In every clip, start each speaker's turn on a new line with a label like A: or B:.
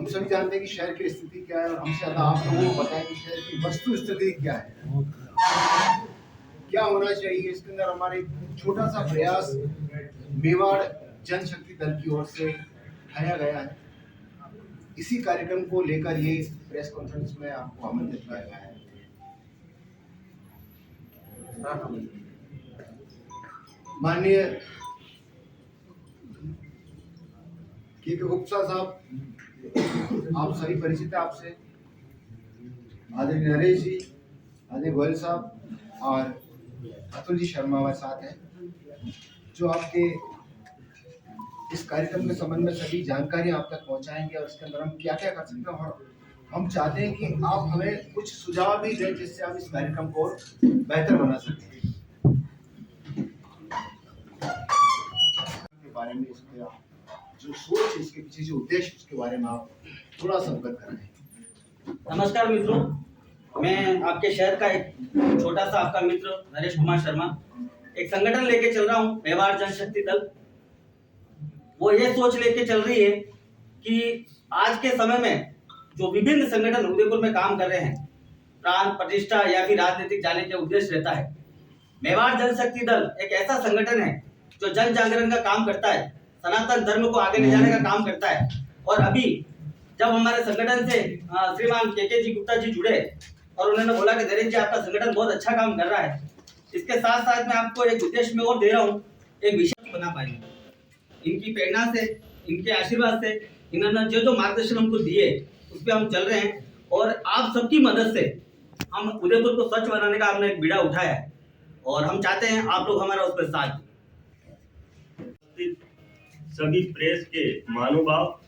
A: हम सभी जानते हैं कि शहर की स्थिति क्या है और हमसे ज़्यादा आप लोगों को बताएं कि शहर की वस्तु स्थिति क्या है, क्या होना चाहिए। इसके अंदर हमारा एक छोटा सा प्रयास मेवाड़ जनशक्ति दल की ओर से उठाया गया है। इसी कार्यक्रम को लेकर ये प्रेस कॉन्फ्रेंस में आपको आमंत्रित किया गया है। माननीय के गुप्ता साहब, आप सभी परिचित हैं आपसे। आदरणीय नरेश जी, आदरणीय गोयल साहब और अतुल जी शर्मा हमारे साथ हैं, जो आपके इस कार्यक्रम के संबंध में सभी जानकारी आप तक पहुंचाएंगे और इसके अंदर हम क्या क्या कर सकते हैं। और हम चाहते हैं कि आप हमें कुछ सुझाव भी दें जिससे हम इस कार्यक्रम को बेहतर बना सकें। के बारे में इसका जो सोच, इसके पीछे जो उद्देश्य, उसके बारे में आप थोड़ा सा अवगत कराएं।
B: नमस्कार मित्रों, मैं आपके शहर का एक छोटा सा आपका मित्र नरेश कुमार शर्मा एक संगठन लेके चल रहा हूँ, मेवाड़ जनशक्ति दल। वो ये सोच लेके चल रही है कि आज के समय में जो विभिन्न संगठन उदयपुर में काम कर रहे हैं, प्राण प्रतिष्ठा या फिर राजनीतिक जाने के उद्देश्य रहता है। मेवाड़ जनशक्ति दल एक ऐसा संगठन है जो जन जागरण का काम करता है, सनातन धर्म को आगे ले जाने का काम करता है। और अभी जब हमारे संगठन से श्रीमान के जी गुप्ता जी जुड़े और उन्होंने बोला कि नरेश जी आपका संगठन बहुत अच्छा काम कर रहा है, इसके साथ साथ मैं आपको एक उद्देश्य में और दे रहा हूँ, एक विषय बना पाएंगे। इनकी प्रेरणा से, इनके आशीर्वाद से, इन्होंने जो जो मार्गदर्शन हमको दिए उस पर हम चल रहे हैं। और आप सबकी मदद से हम उदयपुर को स्वच्छ बनाने का हमने एक बीड़ा उठाया है और हम चाहते हैं आप लोग हमारा उस पर साथ दें।
C: सभी प्रेस के महानुभाव,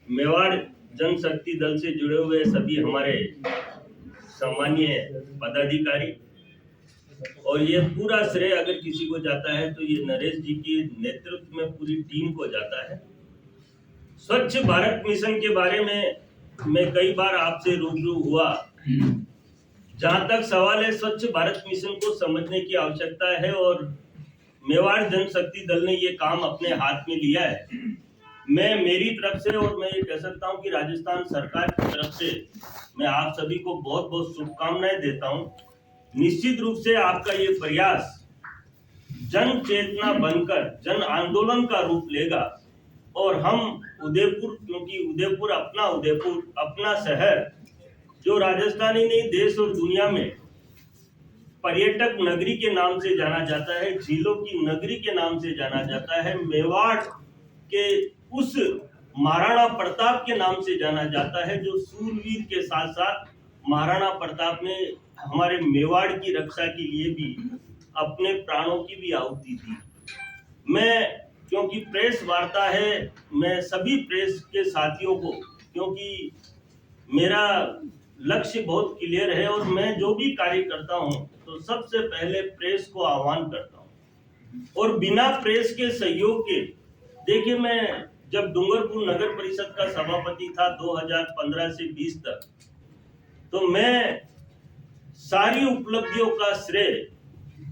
C: मेवाड़ जनशक्ति दल से जुड़े हुए सभी हमारे सामान्य पदाधिकारी, और ये पूरा श्रेय अगर किसी को जाता है तो ये नरेश जी के नेतृत्व में पूरी टीम को जाता है। स्वच्छ भारत मिशन के बारे में मैं कई बार आपसे रूबरू हुआ। जहां तक सवाल है, स्वच्छ भारत मिशन को समझने की आवश्यकता है और मेवाड़ जनशक्ति दल ने ये काम अपने हाथ में लिया है। मैं मेरी तरफ से और मैं ये कह सकता हूँ कि राजस्थान सरकार की तरफ से मैं आप सभी को बहुत बहुत शुभकामनाएं देता हूँ। निश्चित रूप से आपका ये प्रयास जन चेतना बनकर जन आंदोलन का रूप लेगा और हम उदयपुर, क्योंकि उदयपुर अपना शहर, जो राजस्थान ही नहीं देश और दुनिया में पर्यटक नगरी के नाम से जाना जाता है, झीलों की नगरी के नाम से जाना जाता है, मेवाड़ के उस महाराणा प्रताप के नाम से जाना जाता है, जो सूरवीर के साथ साथ महाराणा प्रताप ने हमारे मेवाड़ की रक्षा के लिए भी अपने प्राणों की भी आहुति दी। मैं, क्योंकि प्रेस वार्ता है, मैं सभी प्रेस के साथियों को, क्योंकि मेरा लक्ष्य बहुत क्लियर है और मैं जो भी कार्य करता हूं तो सबसे पहले प्रेस को आह्वान करता हूं। और बिना प्रेस के सहयोग के, देखिए, मैं जब डूंगरपुर नगर परिषद का सभापति था 2015 से 20 तक, तो मैं सारी उपलब्धियों का श्रेय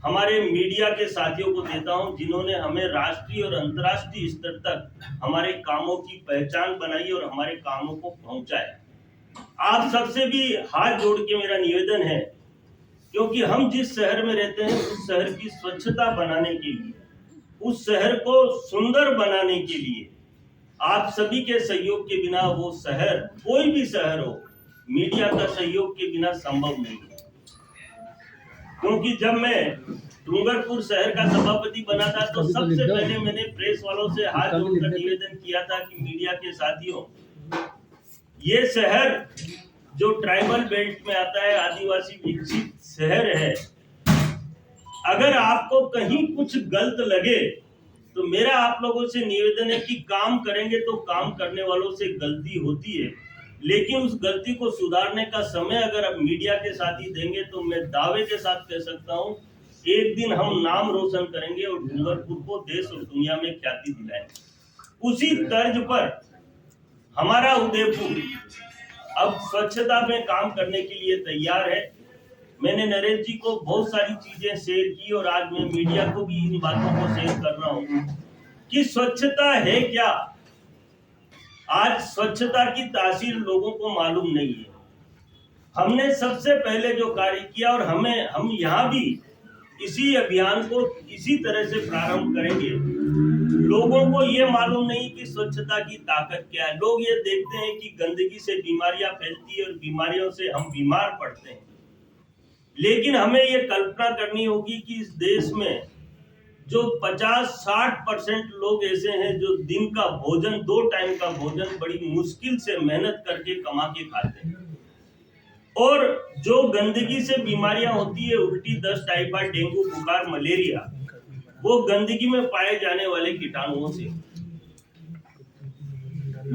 C: हमारे मीडिया के साथियों को देता हूं, जिन्होंने हमें राष्ट्रीय और अंतर्राष्ट्रीय स्तर तक हमारे कामों की पहचान बनाई और हमारे कामों को पहुंचाया। आप सबसे भी हाथ जोड़ के मेरा निवेदन है, क्योंकि हम जिस शहर में रहते हैं उस शहर की स्वच्छता बनाने के लिए, उस शहर को सुंदर बनाने के लिए आप सभी के सहयोग के बिना वो शहर, कोई भी शहर हो, मीडिया का सहयोग के बिना संभव नहीं है। क्योंकि जब मैं डूंगरपुर शहर का सभापति बना था तो सबसे पहले मैंने प्रेस वालों से हाथ जोड़कर निवेदन किया था कि मीडिया के साथियों, ये शहर जो ट्राइबल बेल्ट में आता है, आदिवासी विकसित शहर है, अगर आपको कहीं कुछ गलत लगे तो मेरा आप लोगों से निवेदन है कि काम करेंगे तो काम करने वालों से गलती होती है, लेकिन उस गलती को सुधारने का समय अगर आप मीडिया के साथ ही देंगे तो मैं दावे के साथ कह सकता हूं, एक दिन हम नाम रोशन करेंगे और डूंगरपुर को देश और दुनिया में ख्याति दिलाएंगे। उसी तर्ज पर हमारा उदयपुर अब स्वच्छता में काम करने के लिए तैयार है। मैंने नरेश जी को बहुत सारी चीजें शेयर की और आज मैं मीडिया को भी इन बातों को शेयर कर रहा हूँ कि स्वच्छता है क्या। आज स्वच्छता की तासीर लोगों को मालूम नहीं है। हमने सबसे पहले जो कार्य किया और हम यहाँ भी इसी अभियान को इसी तरह से प्रारंभ करेंगे। लोगों को ये मालूम नहीं कि स्वच्छता की ताकत क्या है। लोग ये देखते हैं कि गंदगी से बीमारियां फैलती है और बीमारियों से हम बीमार पड़ते हैं, लेकिन हमें ये कल्पना करनी होगी कि इस देश में जो 50-60% लोग ऐसे हैं जो दिन का भोजन, 2 टाइम का भोजन बड़ी मुश्किल से मेहनत करके कमा के खाते हैं, और जो गंदगी से बीमारियां होती है, उल्टी, दस्त, टाइफाइड, डेंगू, बुखार, मलेरिया, वो गंदगी में पाए जाने वाले कीटाणुओं से।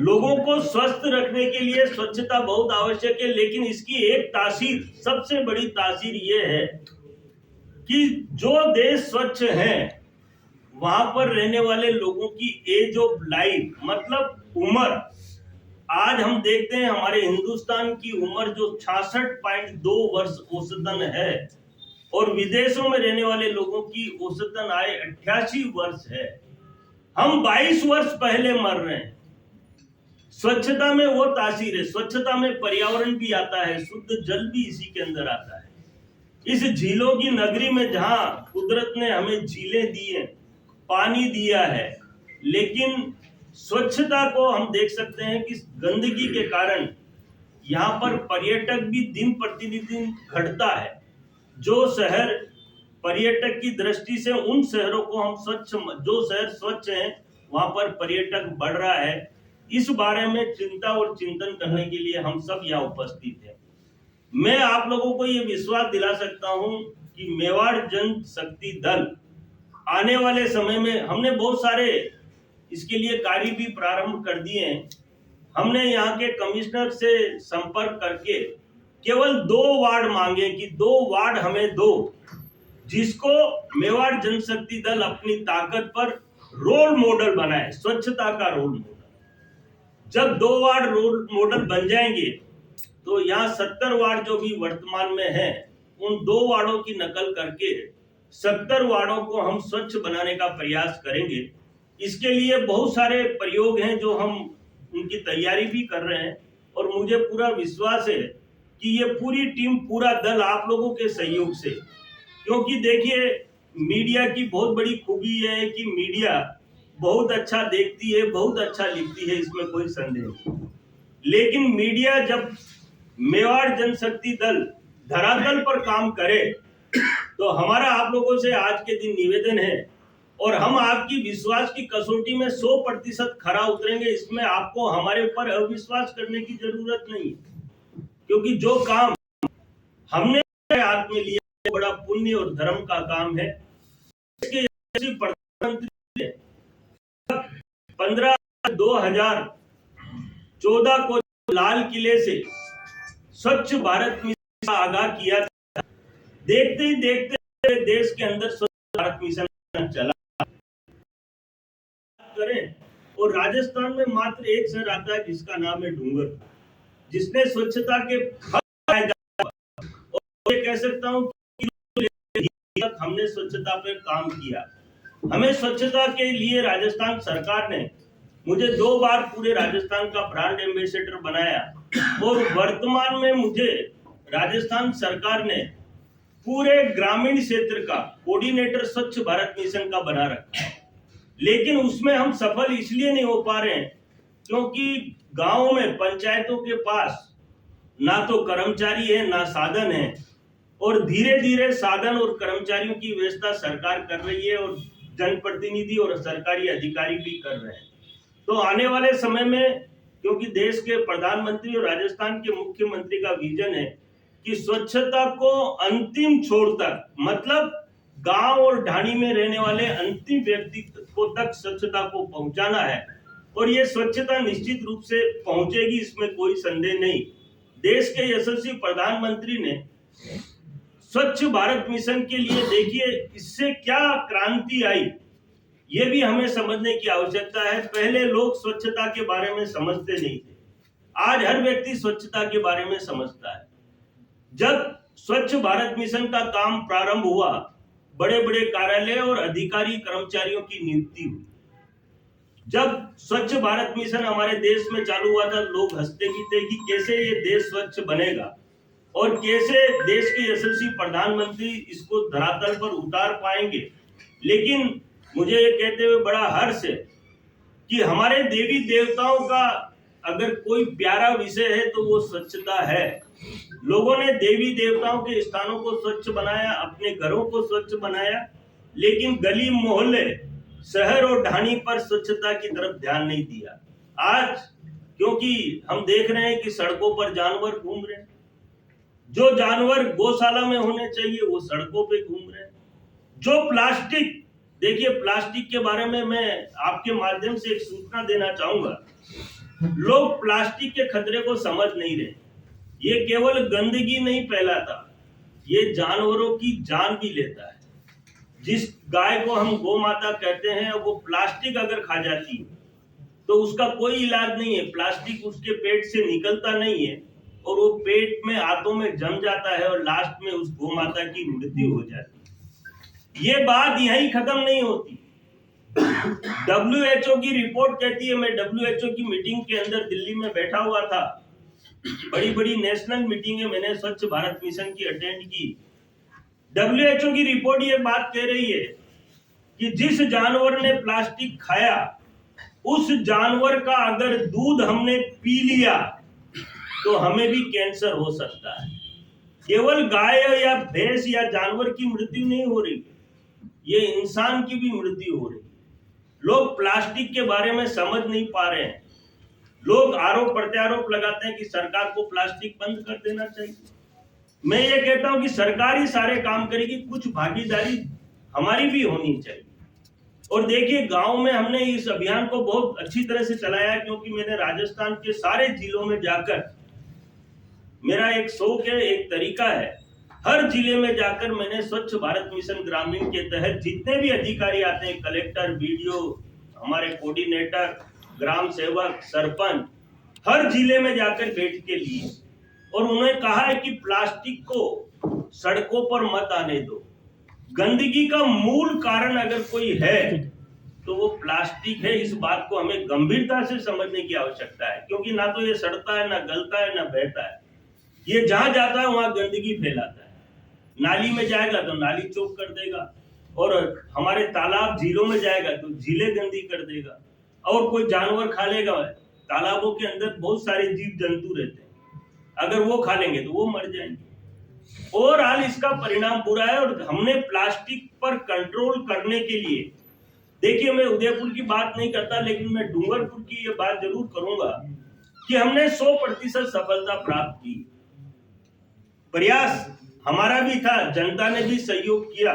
C: लोगों को स्वस्थ रखने के लिए स्वच्छता बहुत आवश्यक है, लेकिन इसकी एक तासीर, सबसे बड़ी तासीर ये है कि जो देश स्वच्छ है वहां पर रहने वाले लोगों की एज ऑफ लाइफ, मतलब उम्र, आज हम देखते हैं हमारे हिंदुस्तान की उम्र जो 66.2 वर्ष औसतन है, और विदेशों में रहने वाले लोगों की औसतन आयु 88 वर्ष है। हम 22 वर्ष पहले मर रहे हैं। स्वच्छता में वो तासीर है। स्वच्छता में पर्यावरण भी आता है, शुद्ध जल भी इसी के अंदर आता है। इस झीलों की नगरी में जहां कुदरत ने हमें झीलें दी हैं, पानी दिया है, लेकिन स्वच्छता को हम देख सकते हैं कि गंदगी के कारण यहाँ पर पर्यटक भी दिन प्रतिदिन घटता है। जो शहर पर्यटक की दृष्टि से, उन शहरों को हम जो शहर स्वच्छ हैं वहां पर पर्यटक बढ़ रहा है। इस बारे में चिंता और चिंतन करने के लिए हम सब यहाँ उपस्थित हैं। मैं आप लोगों को ये विश्वास दिला सकता हूँ कि मेवाड़ जनशक्ति दल आने वाले समय में, हमने बहुत सारे इसके लिए कार्य भी प्रारंभ कर दिए हैं। हमने यहाँ के कमिश्नर से संपर्क करके केवल 2 वार्ड मांगे कि 2 वार्ड हमें दो, जिसको मेवाड़ जनशक्ति दल अपनी ताकत पर रोल मॉडल बनाए, स्वच्छता का रोल मॉडल। जब 2 वार्ड रोल मॉडल बन जाएंगे तो यहाँ 70 वार्ड जो भी वर्तमान में है, उन 2 वार्डों की नकल करके 70 वार्डों को हम स्वच्छ बनाने का प्रयास करेंगे। इसके लिए बहुत सारे प्रयोग हैं जो हम उनकी तैयारी भी कर रहे हैं, और मुझे पूरा विश्वास है कि ये पूरी टीम, पूरा दल आप लोगों के सहयोग से, क्योंकि देखिए मीडिया की बहुत बड़ी खूबी है कि मीडिया बहुत अच्छा देखती है, बहुत अच्छा लिखती है, इसमें कोई संदेह नहीं। लेकिन मीडिया जब मेवाड़ जनशक्ति दल धरातल पर काम करे तो हमारा आप लोगों से आज के दिन निवेदन है, और हम आपकी विश्वास की कसौटी में 100% खरा उतरेंगे। इसमें आपको हमारे ऊपर अविश्वास करने की जरूरत नहीं, क्योंकि जो काम हमने हाथ में लिया बड़ा पुण्य और धर्म का काम है। प्रधानमंत्री ने 15/2014 को लाल किले से स्वच्छ भारत मिशन का आगाह किया था। देखते ही देखते देश के अंदर स्वच्छ भारत मिशन चला करें, और राजस्थान में मात्र एक शहर आता है जिसका नाम है डूंगर, जिसने स्वच्छता के और ये कह सकता हूं कि हमने स्वच्छता पर काम किया। हमें स्वच्छता के लिए राजस्थान सरकार ने मुझे 2 बार पूरे राजस्थान का ब्रांड एम्बेसडर बनाया, और वर्तमान में मुझे राजस्थान सरकार ने पूरे ग्रामीण क्षेत्र का कोऑर्डिनेटर स्वच्छ भारत मिशन का बना रखा है। लेकिन उसमें हम सफल इसलिए नहीं हो पा रहे हैं क्योंकि गांवों में, पंचायतों के पास ना तो कर्मचारी है, ना साधन है, और धीरे धीरे साधन और कर्मचारियों की व्यवस्था सरकार कर रही है, और जनप्रतिनिधि और सरकारी अधिकारी भी कर रहे हैं। तो आने वाले समय में, क्योंकि देश के प्रधानमंत्री और राजस्थान के मुख्यमंत्री का विजन है कि स्वच्छता को अंतिम छोर तक, मतलब गांव और ढाणी में रहने वाले अंतिम व्यक्ति को तक स्वच्छता को पहुंचाना है, और ये स्वच्छता निश्चित रूप से पहुंचेगी, इसमें कोई संदेह नहीं। देश के यशस्वी प्रधानमंत्री ने स्वच्छ भारत मिशन के लिए, देखिए इससे क्या क्रांति आई, ये भी हमें समझने की आवश्यकता है। पहले लोग स्वच्छता के बारे में समझते नहीं थे, आज हर व्यक्ति स्वच्छता के बारे में समझता है। जब स्वच्छ भारत मिशन का काम प्रारंभ हुआ, बड़े बड़े कार्यालय और अधिकारी कर्मचारियों की नियुक्ति हुई, जब स्वच्छ भारत मिशन हमारे देश में चालू हुआ था, लोग हंसते भी थे कि कैसे ये देश स्वच्छ बनेगा और कैसे देश के यशस्वी प्रधानमंत्री इसको धरातल पर उतार पाएंगे। लेकिन मुझे ये कहते हुए बड़ा हर्ष है कि हमारे देवी देवताओं का अगर कोई प्यारा विषय है तो वो स्वच्छता है। लोगों ने देवी देवताओं के स्थानों को स्वच्छ बनाया, अपने घरों को स्वच्छ बनाया, लेकिन गली मोहल्ले, शहर और ढाणी पर स्वच्छता की तरफ ध्यान नहीं दिया। आज क्योंकि हम देख रहे हैं कि सड़कों पर जानवर घूम रहे हैं, जो जानवर गौशाला में होने चाहिए वो सड़कों पे घूम रहे हैं। जो प्लास्टिक, देखिए प्लास्टिक के बारे में मैं आपके माध्यम से एक सूचना देना चाहूंगा। लोग प्लास्टिक के खतरे को समझ नहीं रहे। ये केवल गंदगी नहीं फैलाता, ये जानवरों की जान भी लेता है। जिस गाय को हम गौ माता कहते हैं, वो प्लास्टिक अगर खा जाती है तो उसका कोई इलाज नहीं है। प्लास्टिक उसके पेट से निकलता नहीं है और वो पेट में, आंतों में जम जाता है और लास्ट में उस गौ माता की मृत्यु हो जाती है। ये बात यहीं खत्म नहीं होती। WHO की रिपोर्ट कहती है, मैं WHO की मीटिंग के अंदर दिल्ली में बैठा हुआ था, बड़ी बड़ी नेशनल मीटिंग है, मैंने स्वच्छ भारत मिशन की अटेंड की। WHO की रिपोर्ट ये बात कह रही है कि जिस जानवर ने प्लास्टिक खाया, उस जानवर का अगर दूध हमने पी लिया तो हमें भी कैंसर हो सकता है। केवल गाय या भैंस या जानवर की मृत्यु नहीं हो रही, ये इंसान की भी मृत्यु हो रही। लोग प्लास्टिक के बारे में समझ नहीं पा रहे हैं। लोग आरोप प्रत्यारोप लगाते हैं कि सरकार को प्लास्टिक बंद कर देना चाहिए। मैं ये कहता हूं कि सरकार ही सारे काम करेगी, कुछ भागीदारी हमारी भी होनी चाहिए। और देखिए, गांव में हमने इस अभियान को बहुत अच्छी तरह से चलाया है, क्योंकि मैंने राजस्थान के सारे जिलों में जाकर, मेरा एक शौक है, एक तरीका है, हर जिले में जाकर मैंने स्वच्छ भारत मिशन ग्रामीण के तहत जितने भी अधिकारी आते हैं, कलेक्टर, बीडीओ, हमारे कोऑर्डिनेटर, ग्राम सेवक, सरपंच, हर जिले में जाकर बैठ के लिए और उन्होंने कहा है कि प्लास्टिक को सड़कों पर मत आने दो। गंदगी का मूल कारण अगर कोई है तो वो प्लास्टिक है। इस बात को हमें गंभीरता से समझने की आवश्यकता है, क्योंकि ना तो ये सड़ता है, ना गलता है, ना बहता है। ये जहां जाता है वहां गंदगी फैलाता है। नाली में जाएगा तो नाली चौक कर देगा, और हमारे तालाब झीलों में जाएगा तो झीलें गंदी कर देगा, और कोई जानवर खा लेगा। तालाबों के अंदर बहुत सारे जीव जंतु रहते हैं, अगर वो खा लेंगे तो वो मर जाएंगे। ओवरऑल इसका परिणाम बुरा है। और हमने प्लास्टिक पर कंट्रोल करने के लिए, देखिए मैं उदयपुर की बात नहीं करता, लेकिन मैं डूंगरपुर की ये बात जरूर करूंगा कि हमने 100% सफलता प्राप्त की। प्रयास हमारा भी था, जनता ने भी सहयोग किया,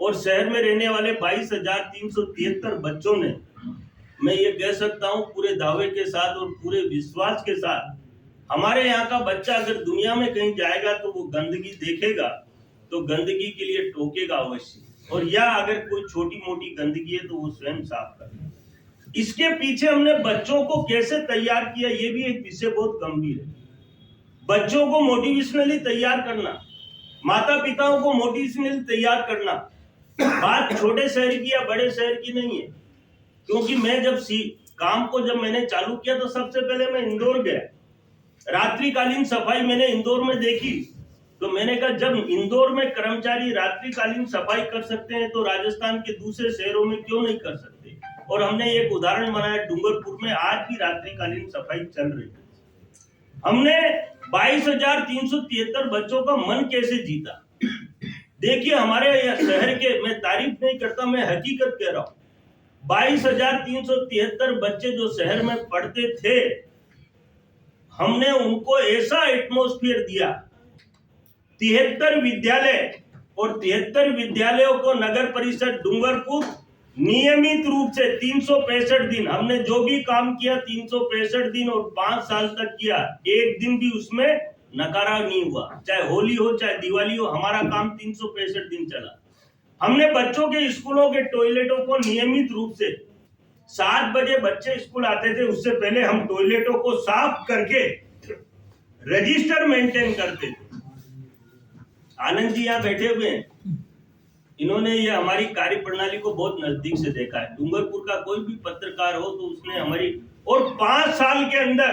C: और शहर में रहने वाले 22,373 बच्चों ने, मैं ये कह सकता हूं पूरे दावे के साथ और पूरे विश्वास के साथ, हमारे यहाँ का बच्चा अगर दुनिया में कहीं जाएगा तो वो गंदगी देखेगा तो गंदगी के लिए टोकेगा अवश्य, और या अगर कोई छोटी मोटी गंदगी है तो वो स्वयं साफ करेगा। इसके पीछे हमने बच्चों को कैसे तैयार किया, ये भी एक विषय बहुत गंभीर है। बच्चों को मोटिवेशनली तैयार करना, माता पिताओं को मोटिवेशनली तैयार करना, बात छोटे शहर की या बड़े शहर की नहीं है। क्योंकि मैं जब काम को जब मैंने चालू किया तो सबसे पहले मैं इंदौर गया, रात्रिकालीन सफाई मैंने इंदौर में देखी, तो मैंने कहा जब इंदौर में कर्मचारी रात्रिकालीन सफाई कर सकते हैं तो राजस्थान के दूसरे शहरों में क्यों नहीं कर सकते। और हमने एक उदाहरण बनाया, डूंगरपुर में आज भी रात्रिकालीन सफाई चल रही है। हमने 22,373 बच्चों का मन कैसे जीता। देखिए हमारे शहर के, मैं तारीफ नहीं करता, मैं हकीकत कह रहा हूं, 22,373 बच्चे जो शहर में पढ़ते थे, हमने उनको ऐसा एटमॉस्फेयर दिया। 73 विद्यालय, और 73 विद्यालयों को नगर परिषद डूंगरपुर नियमित रूप से 365 दिन, हमने जो भी काम किया 365 दिन और 5 साल तक किया, एक दिन भी उसमें नकारा नहीं हुआ। चाहे होली हो चाहे दिवाली हो, हमारा काम 365 दिन चला। हमने बच्चों के स्कूलों के टॉयलेटों को नियमित रूप से 7 बजे बच्चे स्कूल आते थे, उससे पहले हम टॉयलेटों को साफ करके रजिस्टर मेंटेन करते थे। आनंद जी यहाँ बैठे हुए हैं, इन्होंने ये हमारी कार्य प्रणाली को बहुत नजदीक से देखा है। डूंगरपुर का कोई भी पत्रकार हो तो उसने हमारी, और 5 साल के अंदर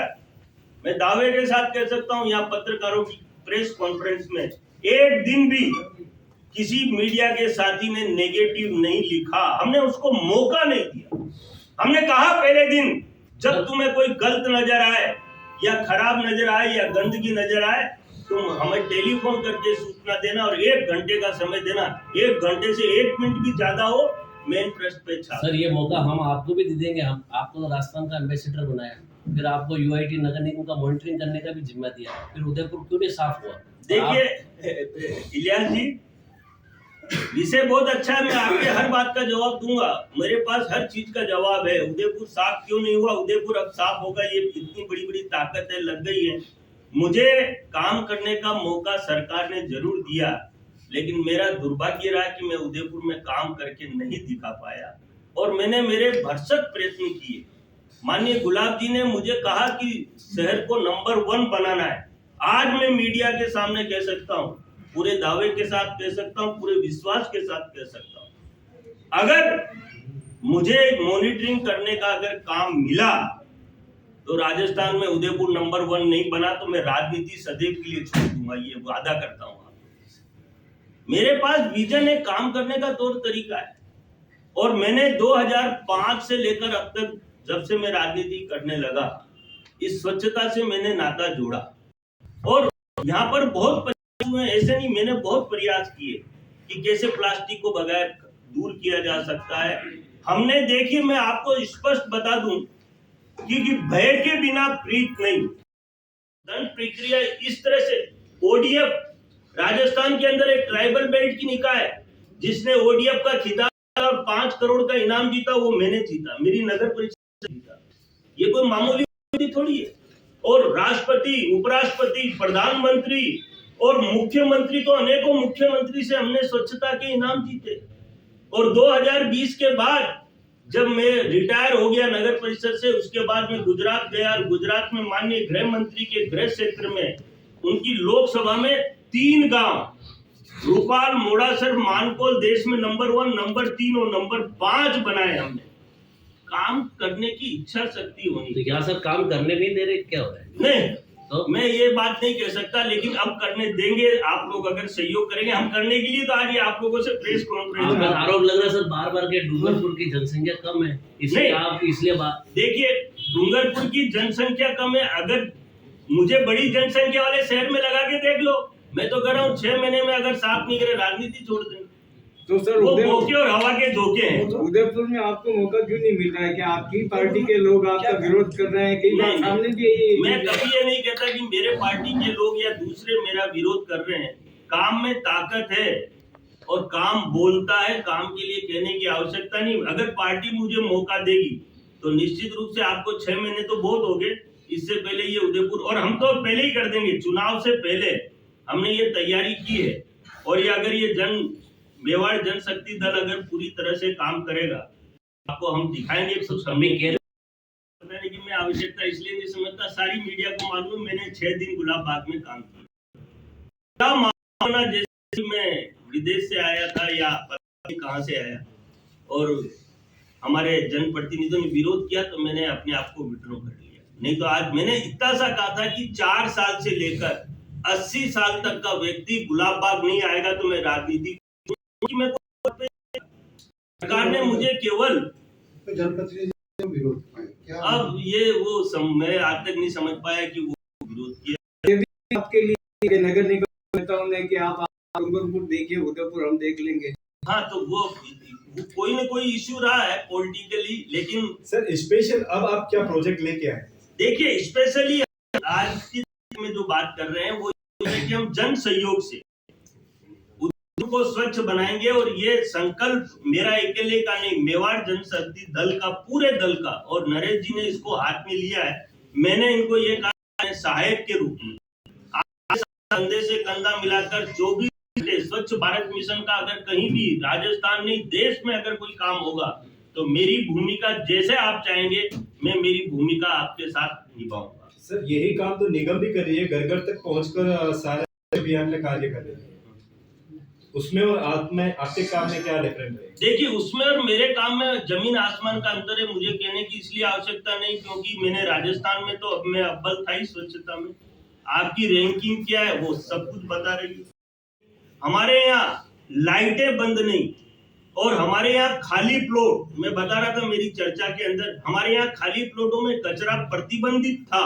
C: मैं दावे के साथ कह सकता हूं, यहाँ पत्रकारों की प्रेस कॉन्फ्रेंस में एक दिन भी किसी मीडिया के साथी ने नेगेटिव नहीं लिखा। हमने उसको मौका नहीं दिया। हमने कहा पहले दिन, जब तुम्हें कोई गलत नजर आए या खराब नजर आए या गंदगी नजर आए, तुम हमें टेलीफोन करके सूचना देना और 1 घंटे का समय देना। 1 घंटे से 1 मिनट भी ज्यादा हो, मेन पृष्ठ पे छाप।
D: सर ये मौका हम आपको भी दे देंगे। हम आपको तो राजस्थान का एम्बेसडर बनाया, फिर आपको यूआईटी नगर निगम का मॉनिटरिंग करने का भी जिम्मा दिया, फिर उदयपुर क्यों नहीं साफ हुआ?
C: देखिए इलियास जी, विषय बहुत अच्छा है, मैं आपके हर बात का जवाब दूंगा। मेरे पास हर चीज का जवाब है। उदयपुर साफ क्यों नहीं हुआ, उदयपुर अब साफ होगा, ये इतनी बड़ी बड़ी ताकत है, लग गई है। मुझे काम करने का मौका सरकार ने जरूर दिया, लेकिन मेरा दुर्भाग्य रहा कि मैं उदयपुर में काम करके नहीं दिखा पाया, और मैंने मेरे भरसक प्रयत्न किए। माननीय गुलाब जी ने मुझे कहा कि शहर को नंबर 1 बनाना है। आज मैं मीडिया के सामने कह सकता हूँ, पूरे दावे के साथ कह सकता हूँ, पूरे विश्वास के साथ कह सकता हूँ, अगर मुझे मॉनिटरिंग करने का अगर काम मिला तो राजस्थान में उदयपुर नंबर 1 नहीं बना तो मैं राजनीति सदैव के लिए छोड़ दूंगा, ये वादा करता हूँ आपको। मेरे पास विजन है, काम करने का तौर तरीका है, और मैंने 2005 से लेकर अब तक, जब से मैं राजनीति करने लगा, इस स्वच्छता से मैंने नाता जोड़ा। और यहाँ पर बहुत प्रयास हुए, ऐसे नहीं, मैंने बहुत प्रयास किए कि कैसे प्लास्टिक को बगैर दूर किया जा सकता है। हमने, देखिए मैं आपको स्पष्ट बता दूं कि भय के बिना प्रीत नहीं। दंड प्रक्रिया इस तरह से, ओडीएफ राजस्थान के अंदर एक ट्राइबल बेल्ट की निकाय है जिसने ओडीएफ का खिताब और 5 करोड़ का इनाम जीता, वो मैंने जीता, मेरी नगर परिषद जीता। ये कोई मामूली थोड़ी है। और राष्ट्रपति, उपराष्ट्रपति, प्रधानमंत्री और मुख्यमंत्री, तो अनेकों मुख्यमंत्री से हमने स्वच्छता के इनाम जीते। और 2020 के बाद जब मैं रिटायर हो गया नगर परिषद से, उसके बाद मैं गुजरात गया, और गुजरात में माननीय गृह मंत्री के गृह क्षेत्र में उनकी लोकसभा में 3 गांव, रूपाल, मोड़ासर, मानकोल, देश में नंबर 1, नंबर 3 और नंबर 5 बनाए हमने। काम करने की इच्छा शक्ति होनी।
D: तो यहाँ सर काम करने नहीं दे रहे, क्या हो रहा है?
C: नहीं,
D: तो
C: मैं ये बात नहीं कह सकता, लेकिन अब करने देंगे। आप लोग अगर सहयोग करेंगे, हम करने के लिए तो आज ये आप लोगों से प्रेस कॉन्फ्रेंस
D: आपका आरोप लग रहा है सर बार बार के डूंगरपुर की जनसंख्या कम है, इसलिए आप इसलिए बात।
C: देखिए, डूंगरपुर की जनसंख्या कम है, अगर मुझे बड़ी जनसंख्या वाले शहर में लगा के देख लो। मैं तो कह रहा हूँ 6 महीने में अगर साफ नहीं करे, राजनीति छोड़ देंगे।
E: तो सर
C: वो मौके और हवा के धोखे हैं।
E: उदयपुर में आपको मौका क्यों नहीं मिल रहा है कि आपकी पार्टी के लोग आपका विरोध कर रहे हैं? कई बार सामने भी
C: मैं कभी ये नहीं कहता कि मेरे पार्टी के लोग या दूसरे मेरा विरोध कर रहे हैं। काम में ताकत है और काम बोलता है, काम के लिए कहने की आवश्यकता नहीं। अगर पार्टी मुझे मौका देगी तो निश्चित रूप से, आपको 6 महीने तो बहुत हो गए, इससे पहले ये उदयपुर, और हम तो पहले ही कर देंगे, चुनाव से पहले हमने ये तैयारी की है। और ये अगर ये मेवाड़ जनशक्ति दल अगर पूरी तरह से काम करेगा, आपको हम दिखाएंगे। लेकिन मैं आवश्यकता इसलिए नहीं समझता, सारी मीडिया को मालूम, मैंने 6 दिन गुलाब बाग में काम किया। जैसे मैं विदेश से आया था या पता नहीं कहां से आया, और हमारे जनप्रतिनिधियों ने विरोध किया तो मैंने अपने आप को विड्रॉ कर लिया। नहीं तो आज मैंने इतना सा कहा था कि 4 साल से लेकर 80 साल तक का व्यक्ति गुलाब बाग नहीं आएगा तो मैं राजनीति, सरकार ने मुझे केवल
A: विरोध क्या,
C: अब ये वो मैं आज तक नहीं समझ पाया कि वो विरोध किया।
E: आपके लिए नगर निगम नेताओं ने कि आप डूंगरपुर देखिए, उदयपुर हम देख लेंगे।
C: हाँ, तो वो कोई ना कोई इश्यू रहा है पॉलिटिकली, लेकिन
F: सर स्पेशल अब आप क्या प्रोजेक्ट लेके आए?
C: देखिए, स्पेशली आज की में जो बात कर रहे हैं वो है कि हम जन सहयोग से उदयपुर को स्वच्छ बनाएंगे। और ये संकल्प मेरा अकेले का नहीं, मेवाड़ जनशक्ति दल का, पूरे दल का, और नरेश जी ने इसको हाथ में लिया है। मैंने इनको ये कहा सहायक के रूप में, कंधे से कंधा मिलाकर 24 घंटे स्वच्छ भारत मिशन का अगर कहीं भी राजस्थान नहीं देश में अगर कोई काम होगा तो मेरी भूमिका जैसे आप चाहेंगे, मैं मेरी भूमिका आपके साथ निभाऊंगा।
F: सर यही काम तो निगम भी कर रही है, घर घर तक पहुंचकर सारे अभियान में कार्य कर रही है। उसमें और आप में आपके काम में क्या डिफरेंट है?
C: देखिए, उसमें और मेरे काम में जमीन आसमान का अंतर है। मुझे कहने की इसलिए आवश्यकता नहीं क्योंकि मैंने राजस्थान में तो अब मैं अव्वल था ही स्वच्छता में। आपकी रैंकिंग क्या है वो सब कुछ बता रही है। हमारे यहाँ लाइटें बंद नहीं, और हमारे यहाँ खाली प्लॉट, मैं बता रहा था मेरी चर्चा के अंदर, हमारे यहाँ खाली प्लॉटों में कचरा प्रतिबंधित था,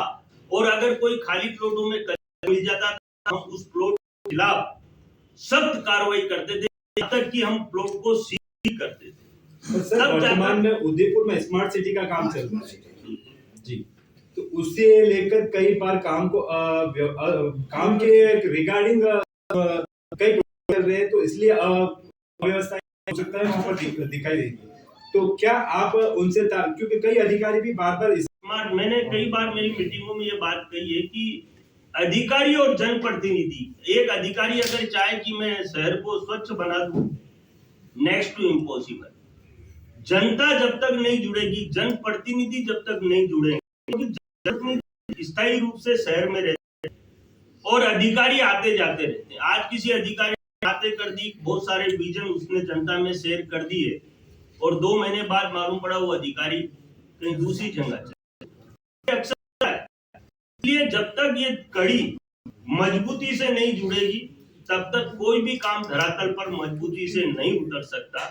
C: और अगर कोई खाली प्लॉटों में कचरा मिल जाता था हम उस प्लॉट के खिलाफ सख्त कार्रवाई करते थे, जब तक कि हम प्लॉट को सील करते थे।
F: तो सर वर्तमान में उदयपुर में स्मार्ट सिटी का काम चल रहा है जी, तो उससे लेकर कई बार काम को काम के रिगार्डिंग कई कर रहे हैं, तो इसलिए व्यवस्था हो सकता है वहाँ पर दिखाई देगी। तो क्या आप उनसे क्योंकि कई अधिकारी भी बार स्मार्ट,
C: मैंने कई बार मेरी मीटिंगों में ये बात कही है कि अधिकारी और जनप्रतिनिधि, एक अधिकारी अगर चाहे कि मैं शहर को स्वच्छ बना दूं, नेक्स्ट टू इम्पॉसिबल। जनता जब तक नहीं जुड़ेगी, जनप्रतिनिधि जब तक नहीं जुड़ेंगे, क्योंकि जनप्रतिनिधि स्थायी रूप से शहर में रहते हैं और अधिकारी आते जाते रहते हैं। आज किसी अधिकारी ने बातें कर दी, बहुत सारे विजन उसने जनता में शेयर कर दिए, और 2 महीने बाद मालूम पड़ा वो अधिकारी कहीं दूसरी जगह चले। अक्सर इसलिए जब तक ये कड़ी मजबूती से नहीं जुड़ेगी तब तक कोई भी काम धरातल पर मजबूती से नहीं उतर सकता।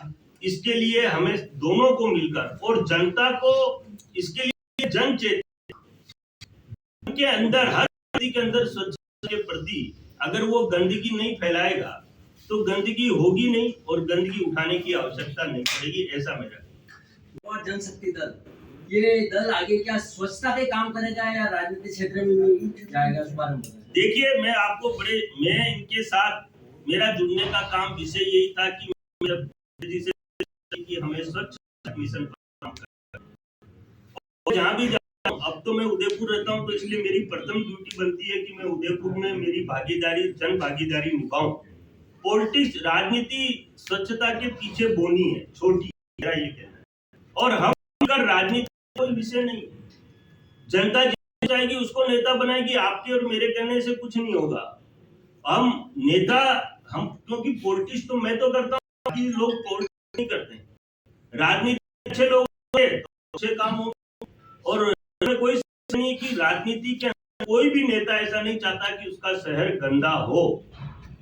C: इसके लिए हमें दोनों को मिलकर और जनता को इसके लिए जन चेतना के अंदर, हर व्यक्ति के अंदर स्वच्छता के प्रति अगर वो गंदगी नहीं फैलाएगा तो गंदगी होगी नहीं और गंदगी उठाने की आवश्यकता नहीं पड़ेगी, ऐसा मेरा।
D: और जनशक्ति दल, ये दल आगे क्या स्वच्छता के काम करेगा या राजनीतिक क्षेत्र में भी जाएगा, इस बारे में बताएं।
C: देखिए, मैं इनके साथ मेरा जुड़ने का काम विषय यही था कि हमें स्वच्छ मिशन पर काम करना है। और जहाँ भी जाता हूँ, अब तो मैं उदयपुर रहता हूँ तो इसलिए मेरी प्रथम ड्यूटी बनती है कि मैं उदयपुर में मेरी भागीदारी, जन भागीदारी निभाऊं। पॉलिटिक्स, राजनीति स्वच्छता के पीछे बोनी है, छोटी, मेरा ये कहना है। और हम अगर राजनीति कोई विषय नहीं, जनता जो चाहेगी उसको नेता बनाएगी। आपके और मेरे कहने से कुछ नहीं होगा। हम नेता, हम क्योंकि पॉलिटिक्स तो मैं तो करता हूँ, बाकी लोग पॉलिटिक्स नहीं करते हैं। राजनीति अच्छे लोग होंगे तो अच्छे काम होंगे, और कोई नहीं है कि राजनीति के कोई भी नेता ऐसा नहीं चाहता कि उसका शहर गंदा हो,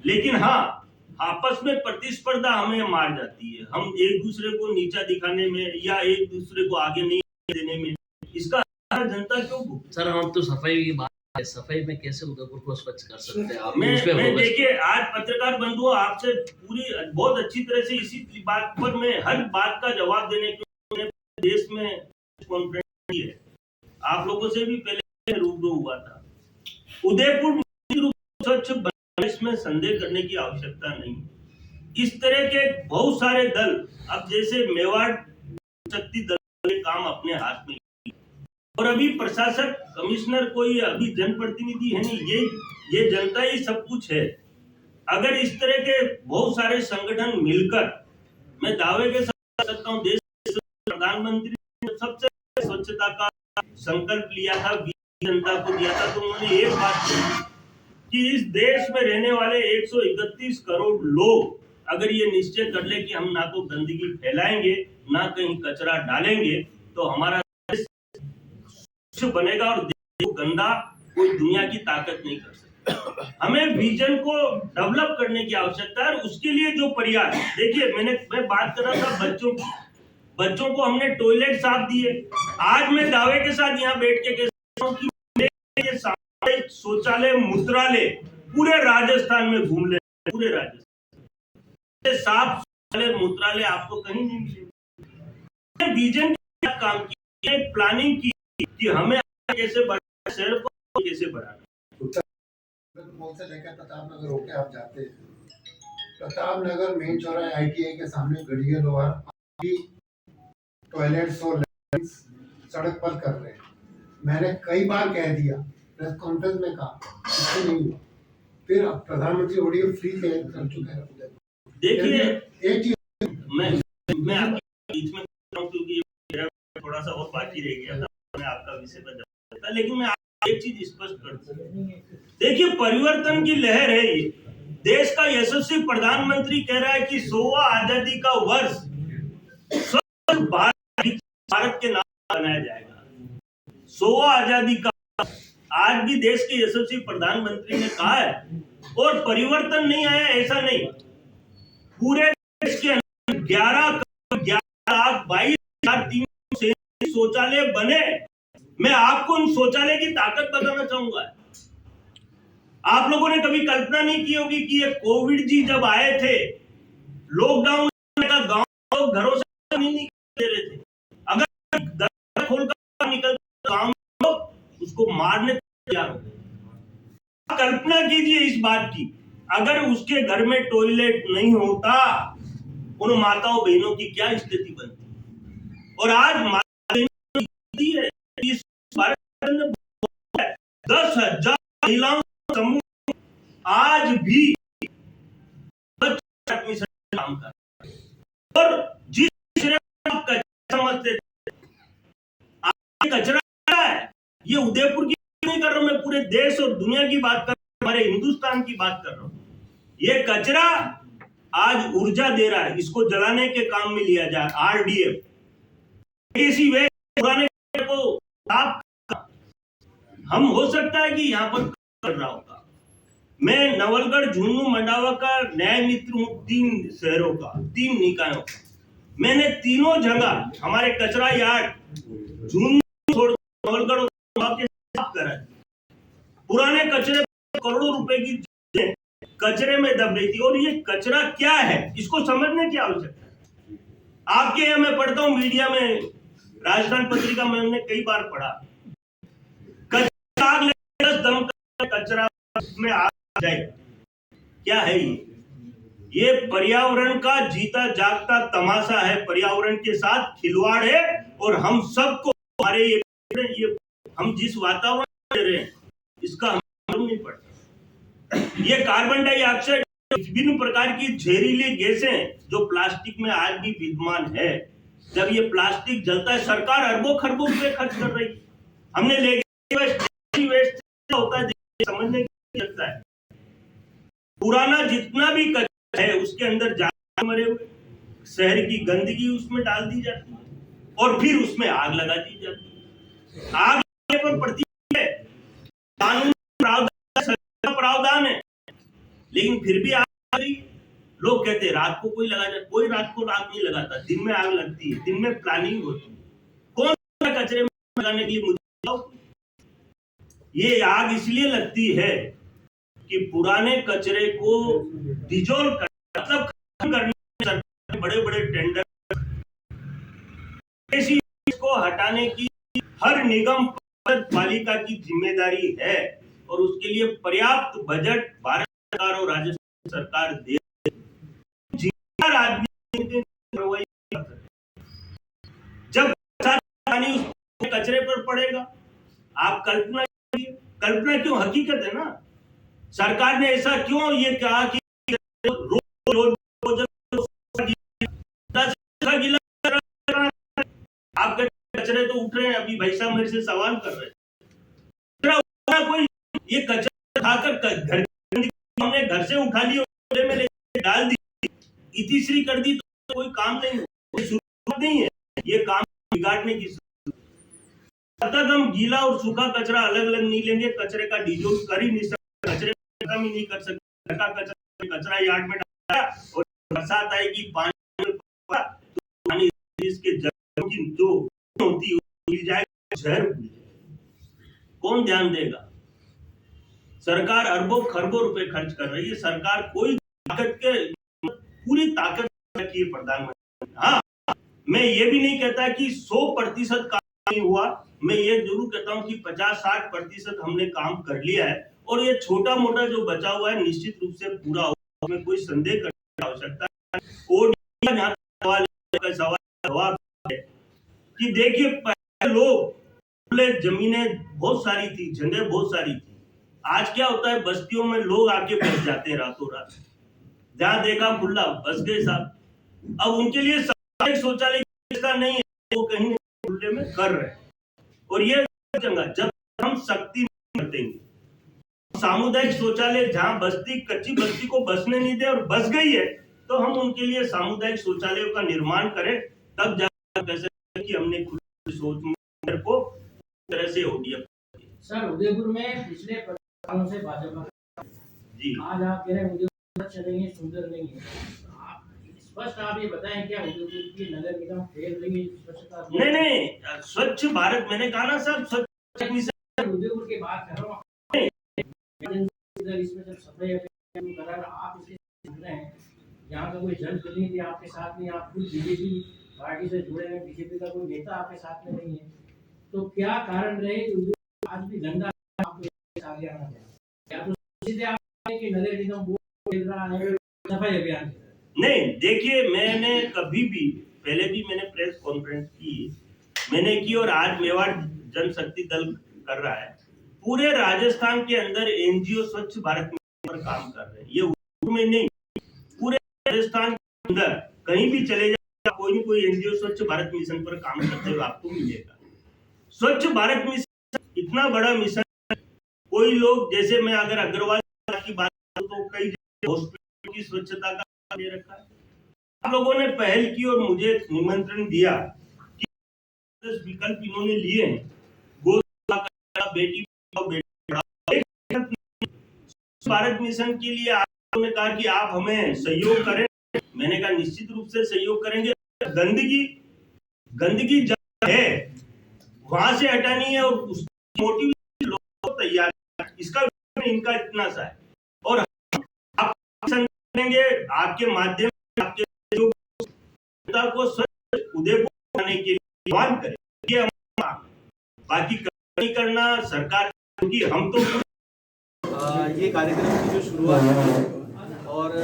C: लेकिन हाँ, आपस में प्रतिस्पर्धा हमें मार जाती है। हम एक दूसरे को नीचा दिखाने में या एक दूसरे को आगे नहीं देने में, इसका जनता क्यों भुगते?
D: सर हम तो सफाई की बात है, सफाई में कैसे उदयपुर को स्वच्छ कर सकते हैं आप?
C: मैं देखिए, आज पत्रकार बंधुओं आपसे पूरी बहुत अच्छी तरह से इसी बात पर मैं हर बात का जवाब देने के लिए देश में कॉन्फ्रेंस की है, आप लोगों से भी पहले रूबरू हुआ था। उदयपुर स्वच्छ बनने, इसमें संदेह करने की आवश्यकता नहीं। इस तरह के बहुत सारे दल, अब जैसे मेवाड़ शक्ति दल के काम अपने हाथ में, और अभी प्रशासक, कमिश्नर कोई अभी जनप्रतिनिधि है नहीं, ये जनता ही सब कुछ है। अगर इस तरह के बहुत सारे संगठन मिलकर, मैं दावे के साथ सकता हूँ, देश के प्रधानमंत्री ने सबसे स्वच्छता का संकल्प लिया था, जनता को दिया था, तो उन्होंने एक बात कही कि इस देश में रहने वाले 131 करोड़ लोग अगर ये निश्चय कर ले कि हम ना तो गंदगी फैलाएंगे ना कहीं कचरा डालेंगे, तो हमारा देश स्वच्छ बनेगा, और देश को गंदा कोई दुनिया की ताकत नहीं कर सकती। हमें विजन को डेवलप करने की आवश्यकता है, और उसके लिए जो प्रयास, देखिए मैं बात कर रहा था बच्चों को हमने टॉयलेट साफ दिए। आज मैं दावे के साथ यहाँ बैठ के कहता हूँ कि सामुदायिक शौचालय, मूत्रालय पूरे राजस्थान में घूम ले, पूरे राजस्थान साफ शौचालय, मूत्रालय आपको कहीं नहीं मिलेगा। विजन की काम की, प्लानिंग की कि हमें कैसे बढ़ाना, शहर को कैसे बढ़ाना।
A: मॉल से लेकर प्रताप नगर होके आप जाते हैं, प्रताप नगर मेन चौराहे ITI के सामने गढ़िया लोहार अभी टॉयलेट्स और सड़क पर कर रहे हैं। मैंने कई बार कह दिया, प्रेस कॉन्फ्रेंस में कहा, इससे नहीं हुआ। फिर अब प्रधानमंत्री ऑडियो फ्री कर चुके हैं।
C: देखिए,
A: एक चीज
C: मैं आपके बीच में क्योंकि मेरा थोड़ा सा और बाकी रह गया था, मैं आपका विषय पर था, लेकिन मैं एक चीज स्पष्ट कर दूं। देखिए, परिवर्तन की लहर है ये, देश का यशस्वी प्रधानमंत्री कह रहा है कि 100वां आजादी का वर्ष स्वच्छ भारत के नाम बनाया जाएगा। 100वां आजादी का आज भी देश के यशस्वी प्रधानमंत्री ने कहा है, और परिवर्तन नहीं आया ऐसा नहीं। पूरे देश के अंदर 11,22,300 शौचालय बने। मैं आपको उन शौचालय की ताकत बताना चाहूंगा। आप लोगों ने कभी कल्पना नहीं की होगी कि ये कोविड जी जब आए थे, लॉकडाउन का गांव लोग घरों से नहीं निकल रहे थे। अगर दरवाजा खोलकर निकलता गांव लोग उसको मारने तैयार हो गए। कल्पना कीजिए इस बात की, अगर उसके घर में टॉयलेट नहीं होता, उन माताओं बहनों की क्या स्थिति बनती। और आज है इस भारत में 10,000 महिलाओं का समूह आज भी काम कर रहा है। और जिस समझते कचरा है, ये उदयपुर की नहीं कर रहा हूं, मैं पूरे देश और दुनिया की बात कर रहा हूं, हमारे हिंदुस्तान की बात कर रहा हूं। ये कचरा आज ऊर्जा दे रहा है, इसको जलाने के काम में लिया जाए। RDF किसी वे पुराने को आप हम हो सकता है कि यहाँ पर कर रहा होगा। मैं नवलगढ़, झुंझुनू, मंडावा का न्याय मित्र हूँ, 3 शहरों का, 3 निकायों का। मैंने तीनों जगह हमारे कचरा यार्ड झुंझुनू, नवलगढ़ और साफ करा। पुराने कचरे करोड़ों रुपए की कचरे में दब रही थी। और ये कचरा क्या है, इसको समझने की आवश्यकता है। आपके यहाँ मैं पढ़ता हूँ मीडिया में, राजस्थान पत्रिका में हमने कई बार पढ़ा, आग लगे 10 दम का कचरा में आग जाएगा। क्या है ये पर्यावरण का जीता जागता तमाशा है, पर्यावरण के साथ खिलवाड़ है। और हम सबको हमारे ये हम जिस वातावरण दे रहे हैं इसका हम मालूम नहीं पड़ता। ये कार्बन डाइऑक्साइड, विभिन्न प्रकार की जहरीली गैसें जो प्लास्टिक में आज भी विद्यमान है, जब ये प्लास्टिक जलता है, सरकार अरबों खरबों रुपए खर्च कर रही है। हमने वेस्ट होता है समझने की लगता है। पुराना जितना भी कचरा है उसके अंदर जानवर मरे हुए, शहर की गंदगी उसमें डाल दी जाती है और फिर उसमें आग लगा दी जाती है। आग लगने पर पड़ती है, कानून प्रावधान है, लेकिन फिर भी आग लग रही है। लोग कहते हैं रात को कोई लगा जाए, कोई रात को आग नहीं लगाता, दिन में आग लगती है, दिन में प्लानिंग होती है। कौन सा कचरे में लगाने के लिए मुझे ये आग इसलिए लगती है कि पुराने कचरे को डिजोल्व कर, मतलब खत्म करने बड़े बड़े टेंडर, इसको हटाने की हर निगम पालिका की जिम्मेदारी है और उसके लिए पर्याप्त बजट भारत सरकार और राज्य सरकार दे। जब पानी उस कचरे पर पड़ेगा, आप कल्पना क्यों, हकीकत है ना। सरकार ने ऐसा क्यों ये कहा कि आपके कचरे तो उठ रहे हैं। अभी भाई साहब मेरे से सवाल कर रहे हैं, कोई ये कचरा उठाकर घर से उठा लिया में डाल दी, इतीश्री कर दी तो कोई काम नहीं हो, शुरुआत नहीं है ये काम बिगाड़ने की। तब तक हम गीला और सूखा कचरा अलग अलग नहीं लेंगे, कचरे का डिजोल्व कर ही नहीं सकते, कचरे खत्म ही नहीं कर सकते। कचरा यार्ड में डाला और बरसात आएगी, पानी इसके जो होती है जाएगा, जहर कौन ध्यान देगा। सरकार अरबों खरबों रुपए खर्च कर रही है। सरकार कोई ताकत के पूरी ताकत रखी है प्रधानमंत्री। हाँ, मैं ये भी नहीं कहता कि 100% काम नहीं हुआ, मैं ये जरूर कहता हूँ कि 50-60% हमने काम कर लिया है और ये छोटा मोटा जो बचा हुआ है निश्चित रूप से पूरा होगा, में कोई संदेह करने की आवश्यकता है। सवाल जवाब है कि देखिए, पहले लोग जमीनें बहुत सारी थी, जगह बहुत सारी थी। आज क्या होता है, बस्तियों में लोग आके बस जाते हैं रातों रात, जहां देखा खुला बस गए साहब। अब उनके लिए शौचालय नहीं है, वो कहीं खुले में कर रहे हैं। और ये जगह जब हम सख्ती बरतेंगे, सामुदायिक शौचालय जहां बस्ती कच्ची बस्ती को बसने नहीं दे और बस गई है, तो हम उनके लिए सामुदायिक शौचालयों का निर्माण करें, तब जाकर कह सकते हैं कि हमने खुद की सोच को तरह से ODF।
G: सर उदयपुर में पिछले 15 सालों से भाजपा
C: जी
G: आज आप कह रहे हैं उदयपुर अच्छा नहीं है, सुंदर नहीं है, आप स्पष्ट आप ये बताएं क्या उदयपुर की नगर निगम फेल रही है स्वच्छता?
C: नहीं, स्वच्छ भारत मैंने कहा ना सर, स्वच्छ मिशन
G: उदयपुर की बात कर रहा हूँ, इसमें जब सफाई अभियान करा आप इसके सुन रहे हैं, यहाँ का कोई जनप्रतिनिधि आपके साथ नहीं, आप खुद बीजेपी पार्टी से जुड़े हैं, बीजेपी का कोई नेता आपके साथ में नहीं है, तो क्या कारण रहे कि आज भी गंदा आपको आगे आना चाहिए? या तो सीधे आप कि नगर निगम बोर्ड देख रहा है सफाई अभियान?
C: नहीं, देखिए मैंने कभी भी पहले भी मैंने प्रेस कॉन्फ्रेंस मैंने की और आज मेवाड़ जनशक्ति दल कर रहा है। पूरे राजस्थान के अंदर NGO स्वच्छ भारत मिशन पर काम कर रहे हैं, ये उदयपुर में नहीं, पूरे राजस्थान के अंदर कहीं भी चले जाए कोई न कोई NGO स्वच्छ भारत मिशन पर काम करते हुए आपको मिलेगा। स्वच्छ भारत मिशन इतना बड़ा मिशन, कोई लोग जैसे मैं अगर अग्रवाल की बात करूं तो कई हॉस्पिटल की स्वच्छता का दे रखा है। आप लोगों ने पहल की और मुझे निमंत्रण दिया कि 10 विकल्प इन्होंने लिए हैं, गौशाला, बेटी बचाओ बेटी पढ़ाओ। भारत मिशन के लिए आप लोगों ने कहा कि आप हमें सहयोग करें, मैंने कहा निश्चित रूप से सहयोग करेंगे। गंदगी जहाँ है वहां से हटानी है और उसकी मोटिवेशन लोगों को तैयार, इसका इनका इतना सा है और आप करेंगे आपके माध्यम से आपके जनता को स्वच्छ उदयपुर बनाने के लिए आह्वान करें। ये हम बाकी नहीं करना सरकार, क्योंकि हम तो
H: ये कार्यक्रम की जो शुरुआत है और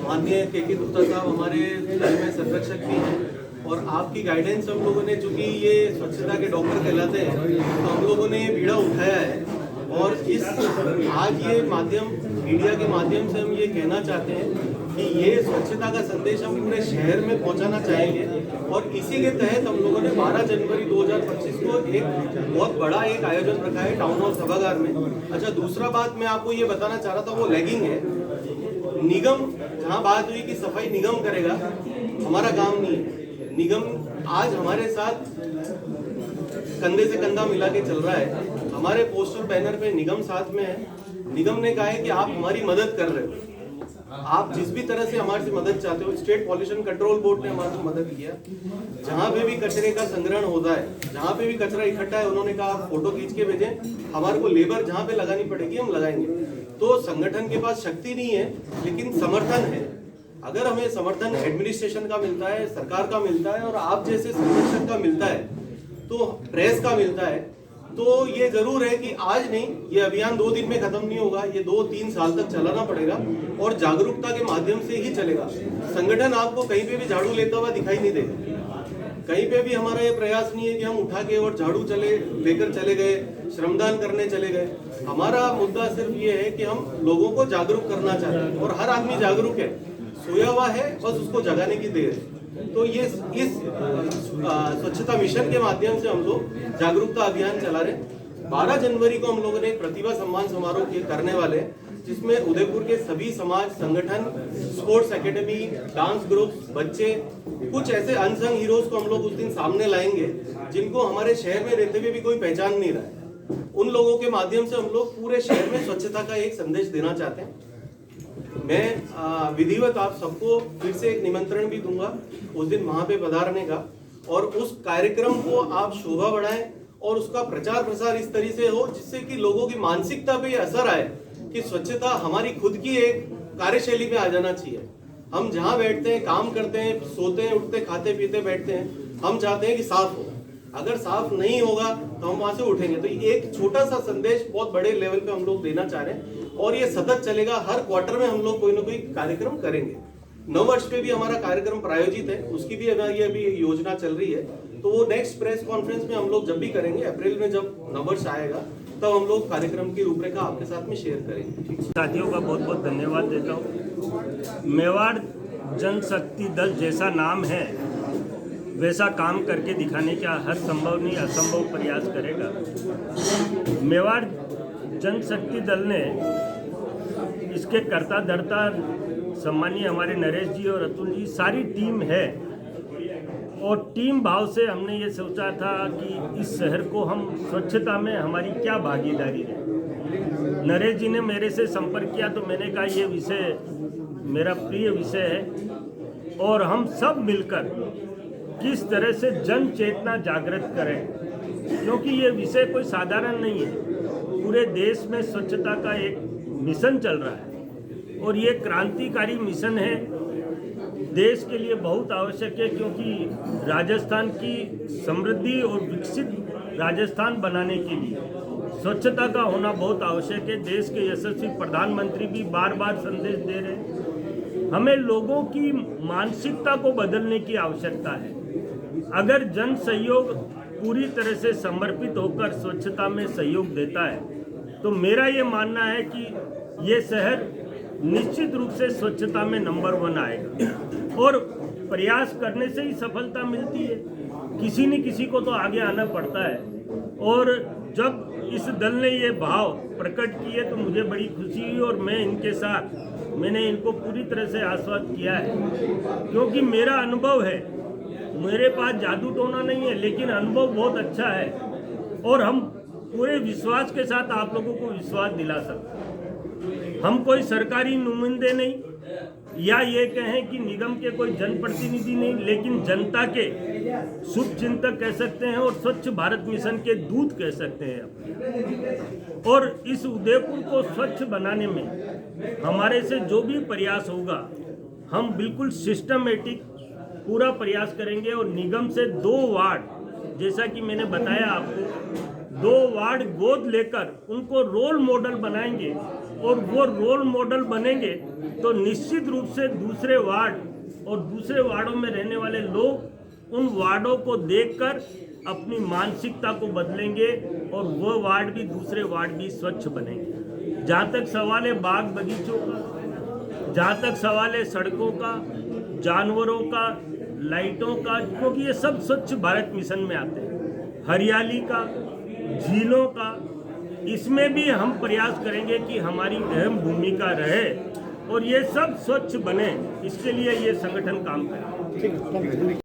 H: माननीय के गुप्ता साहब हमारे दल में संरक्षक भी हैं और आपकी गाइडेंस हम लोगों ने, चूंकि ये स्वच्छता के डॉक्टर कहलाते हैं, तो हम लोगों ने ये बीड़ा उठाया है और इस आज ये माध्यम मीडिया के माध्यम से हम ये कहना चाहते हैं कि ये स्वच्छता का संदेश हम पूरे शहर में पहुंचाना चाहेंगे और इसी के तहत हम लोगों ने 12 जनवरी 2025 को एक बहुत बड़ा एक आयोजन रखा है टाउन हॉल सभागार में। अच्छा, दूसरा बात मैं आपको ये बताना चाह रहा था, वो लैगिंग है। निगम, जहाँ बात हुई कि सफाई निगम करेगा, हमारा काम नहीं है। निगम आज हमारे साथ कंधे से कंधा मिला के चल रहा है, हमारे पोस्टर बैनर पे निगम साथ में है। निगम ने कहा है कि आप हमारी मदद कर रहे हो, आप जिस भी तरह से हमारे से मदद चाहते हो। स्टेट पॉल्यूशन कंट्रोल बोर्ड ने हमारे से मदद किया, जहाँ पे भी कचरे का संग्रहण होता है, जहाँ पे भी कचरा इकट्ठा है, उन्होंने कहा आप फोटो खींच के भेजें, हमारे को लेबर जहाँ पे लगानी पड़ेगी हम लगाएंगे। तो संगठन के पास शक्ति नहीं है लेकिन समर्थन है। अगर हमें समर्थन एडमिनिस्ट्रेशन का मिलता है, सरकार का मिलता है और आप जैसे संरक्षक का मिलता है, तो प्रेस का मिलता है, तो ये जरूर है कि आज नहीं, ये अभियान 2 दिन में खत्म नहीं होगा, ये 2-3 साल तक चलाना पड़ेगा और जागरूकता के माध्यम से ही चलेगा। संगठन आपको कहीं पे भी झाड़ू लेता हुआ दिखाई नहीं देगा, कहीं पे भी हमारा ये प्रयास नहीं है कि हम उठा के और झाड़ू लेकर चले गए, श्रमदान करने चले गए। हमारा मुद्दा सिर्फ ये है कि हम लोगों को जागरूक करना चाहते हैं और हर आदमी जागरूक है, सोया हुआ है, बस उसको जगाने की देर है। तो ये इस स्वच्छता मिशन के माध्यम से हम लोग जागरूकता अभियान चला रहे। 12 जनवरी को हम लोगों ने प्रतिभा सम्मान समारोह करने वाले, जिसमें उदयपुर के सभी समाज संगठन, स्पोर्ट्स एकेडमी, डांस ग्रुप, बच्चे, कुछ ऐसे अनसंग हीरोज को हम लोग उस दिन सामने लाएंगे जिनको हमारे शहर में रहते हुए भी कोई पहचान नहीं रहा है। उन लोगों के माध्यम से हम लोग पूरे शहर में स्वच्छता का एक संदेश देना चाहते हैं। मैं विधिवत आप सबको फिर से एक निमंत्रण भी दूंगा उस दिन वहां पे पधारने का, और उस कार्यक्रम को आप शोभा बढ़ाएं और उसका प्रचार प्रसार इस तरीके से हो जिससे कि लोगों की मानसिकता पे असर आए कि स्वच्छता हमारी खुद की एक कार्यशैली में आ जाना चाहिए। हम जहाँ बैठते हैं, काम करते हैं, सोते हैं, उठते, खाते पीते बैठते हैं, हम चाहते हैं कि साफ हो। अगर साफ नहीं होगा तो हम वहां से उठेंगे। तो एक छोटा सा संदेश बहुत बड़े लेवल पे हम लोग देना चाह रहे हैं और ये सतत चलेगा। हर क्वार्टर में हम लोग कोई ना कोई कार्यक्रम करेंगे। नववर्ष पे भी हमारा कार्यक्रम प्रायोजित है, उसकी भी अभी योजना चल रही है। तो वो नेक्स्ट प्रेस कॉन्फ्रेंस में हम लोग जब भी करेंगे, अप्रैल में जब नववर्ष आएगा, तब हम लोग कार्यक्रम की रूपरेखा आपके साथ में शेयर करेंगे।
C: साथियों का बहुत बहुत धन्यवाद देता हूँ। मेवाड़ जनशक्ति दल जैसा नाम है वैसा काम करके दिखाने का हर संभव नहीं असंभव प्रयास करेगा। मेवाड़ जनशक्ति दल ने इसके कर्ता धर्ता सम्मानीय हमारे नरेश जी और अतुल जी, सारी टीम है और टीम भाव से हमने ये सोचा था कि इस शहर को हम स्वच्छता में हमारी क्या भागीदारी है। नरेश जी ने मेरे से संपर्क किया तो मैंने कहा ये विषय मेरा प्रिय विषय है और हम सब मिलकर किस तरह से जन चेतना जागृत करें, क्योंकि ये विषय कोई साधारण नहीं है। पूरे देश में स्वच्छता का एक मिशन चल रहा है और ये क्रांतिकारी मिशन है, देश के लिए बहुत आवश्यक है, क्योंकि राजस्थान की समृद्धि और विकसित राजस्थान बनाने के लिए स्वच्छता का होना बहुत आवश्यक है। देश के यशस्वी प्रधानमंत्री भी बार बार संदेश दे रहे हैं। हमें लोगों की मानसिकता को बदलने की आवश्यकता है। अगर जन सहयोग पूरी तरह से समर्पित होकर स्वच्छता में सहयोग देता है तो मेरा ये मानना है कि ये शहर निश्चित रूप से स्वच्छता में नंबर 1 आएगा और प्रयास करने से ही सफलता मिलती है। किसी न किसी को तो आगे आना पड़ता है और जब इस दल ने ये भाव प्रकट किए तो मुझे बड़ी खुशी हुई और मैंने इनको पूरी तरह से आश्वस्त किया है, क्योंकि मेरा अनुभव है, मेरे पास जादू टोना नहीं है लेकिन अनुभव बहुत अच्छा है और हम पूरे विश्वास के साथ आप लोगों को विश्वास दिला सकते हैं। हम कोई सरकारी नुमाइंदे नहीं या ये कहें कि निगम के कोई जनप्रतिनिधि नहीं, लेकिन जनता के शुभ चिंतक कह सकते हैं और स्वच्छ भारत मिशन के दूत कह सकते हैं। और इस उदयपुर को स्वच्छ बनाने में हमारे से जो भी प्रयास होगा हम बिल्कुल सिस्टमेटिक पूरा प्रयास करेंगे और निगम से 2 वार्ड, जैसा कि मैंने बताया आपको, 2 वार्ड गोद लेकर उनको रोल मॉडल बनाएंगे और वो रोल मॉडल बनेंगे तो निश्चित रूप से दूसरे वार्ड और दूसरे वार्डों में रहने वाले लोग उन वार्डों को देखकर अपनी मानसिकता को बदलेंगे और वो वार्ड भी दूसरे वार्ड भी स्वच्छ बनेंगे। जहाँ तक सवाल है बाग बगीचों का, जहाँ तक सवाल है सड़कों का, जानवरों का, लाइटों का, क्योंकि ये सब स्वच्छ भारत मिशन में आते हैं, हरियाली का, झीलों का, इसमें भी हम प्रयास करेंगे कि हमारी अहम भूमिका रहे और ये सब स्वच्छ बने, इसके लिए ये संगठन काम करे।